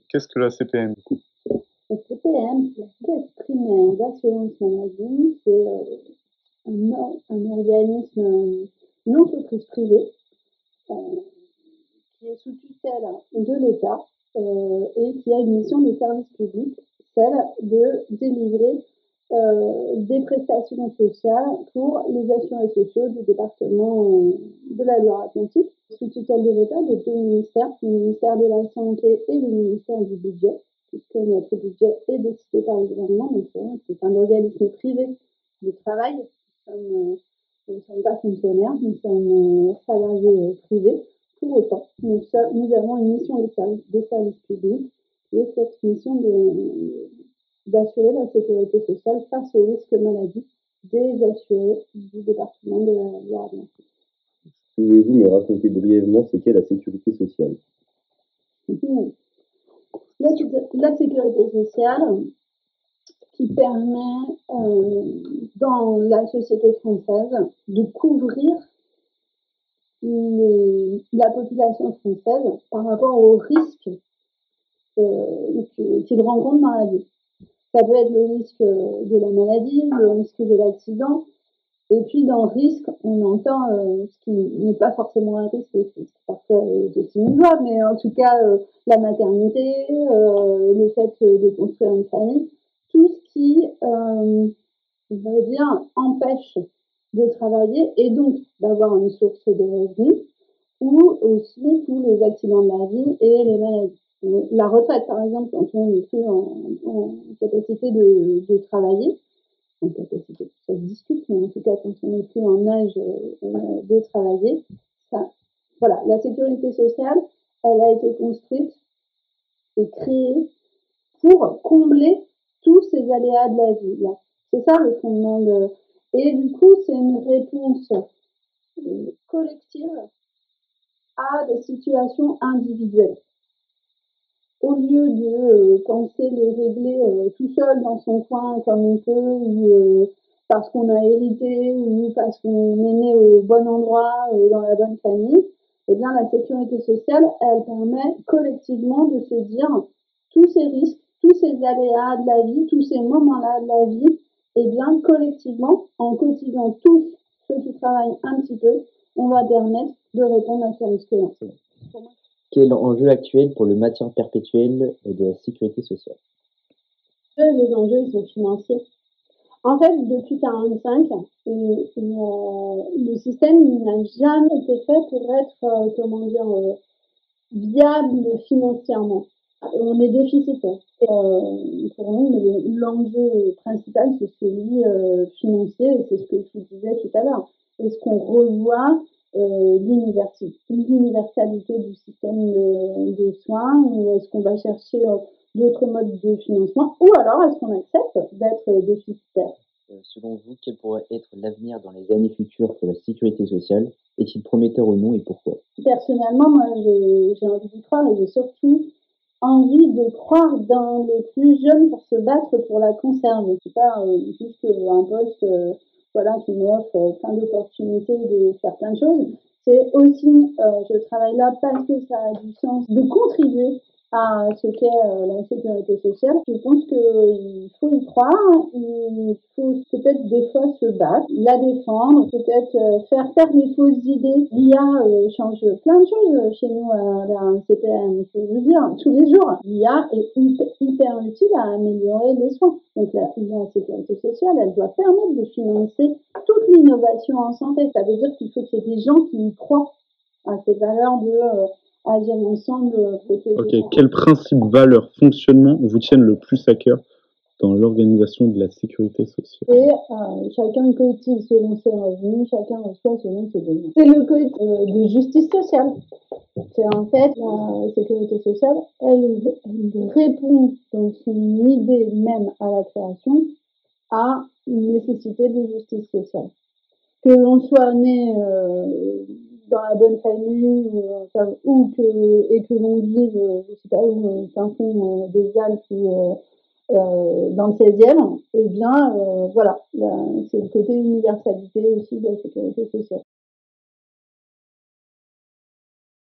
Qu'est-ce que la CPM du coup? La CPM, c'est la Caisse primaire d'assurance maladie, c'est un organisme, une entreprise privée euh, qui est sous tutelle de l'État et qui a une mission de service public, celle de délivrer des prestations sociales pour les assurés sociaux du département de la Loire-Atlantique, sous tutelle de l'État de deux ministères, le ministère de la Santé et le ministère du Budget, puisque notre budget est décidé par le gouvernement, donc c'est un organisme privé de travail. Nous ne sommes pas fonctionnaires, nous sommes salariés privés. Pour autant, nous avons une mission de service public qui est cette mission d'assurer la sécurité sociale face au risque maladie des assurés du département de la Loire-Atlantique. Pouvez-vous me raconter brièvement ce qu'est la sécurité sociale? La sécurité sociale qui permet dans la société française de couvrir la population française par rapport aux risques qu'ils rencontrent dans la vie. Ça peut être le risque de la maladie, le risque de l'accident. Et puis dans risque, on entend ce qui n'est pas forcément un risque, ce qui parfois est aussi une joie, mais en tout cas la maternité, le fait de construire une famille, tout ce qui, on va dire, empêche de travailler et donc d'avoir une source de revenus, ou aussi tous les accidents de la vie et les maladies. La retraite, par exemple, quand on n'est plus en capacité de travailler, en capacité, ça se discute, mais en tout cas, quand on n'est plus en âge de travailler, ça, voilà, la sécurité sociale, elle a été construite et créée pour combler tous ces aléas de la vie. Là. C'est ça le fondement de. Et du coup, c'est une réponse collective à des situations individuelles. Au lieu de penser les régler tout seul dans son coin comme on peut, ou parce qu'on a hérité, ou parce qu'on est né au bon endroit, dans la bonne famille, eh bien la sécurité sociale, elle permet collectivement de se dire tous ces risques, tous ces aléas de la vie, tous ces moments-là de la vie, eh bien collectivement, en cotisant tous ceux qui travaillent un petit peu, on va permettre de répondre à ces risques-là. Quel est l'enjeu actuel pour le maintien perpétuel de la sécurité sociale? Les enjeux, ils sont financiers. En fait, depuis 1945, le système n'a jamais été fait pour être, viable financièrement. On est déficitaire. Pour nous, l'enjeu principal, c'est celui financier, et c'est ce que je vous disais tout à l'heure. Est-ce qu'on revoit l'universalité du système de soins, ou est-ce qu'on va chercher d'autres modes de financement, ou alors est-ce qu'on accepte d'être déficitaire? Selon vous, quel pourrait être l'avenir dans les années futures pour la sécurité sociale? Est-il prometteur ou non, et pourquoi? Personnellement, moi, j'ai envie d'y croire, et j'ai surtout envie de croire dans les plus jeunes pour se battre pour la conserver. C'est pas juste un poste voilà, qui m'offre plein d'opportunités de faire plein de choses. C'est aussi, je travaille là parce que ça a du sens de contribuer à ce qu'est la sécurité sociale. Je pense qu'il faut y croire, il faut peut-être des fois se battre, la défendre, peut-être faire taire les fausses idées. L'IA change plein de choses chez nous à la CPM, je peux vous dire, tous les jours. L'IA est hyper utile à améliorer les soins. Donc la sécurité sociale, elle doit permettre de financer toute l'innovation en santé. Ça veut dire qu'il faut qu'il y ait des gens qui y croient à ces valeurs de agir ensemble. Ok, quels principes, valeurs, fonctionnements vous tiennent le plus à cœur dans l'organisation de la sécurité sociale? Et chacun cotise selon ses revenus, chacun reçoit selon ses besoins. C'est le code de justice sociale. C'est en fait la sécurité sociale, elle répond dans son idée même à la création à une nécessité de justice sociale. Que l'on soit né dans la bonne famille et que l'on vive, je sais pas où, fin fond des Alpes ou dans le 16e, eh bien, voilà, c'est le côté universalité aussi de la sécurité sociale.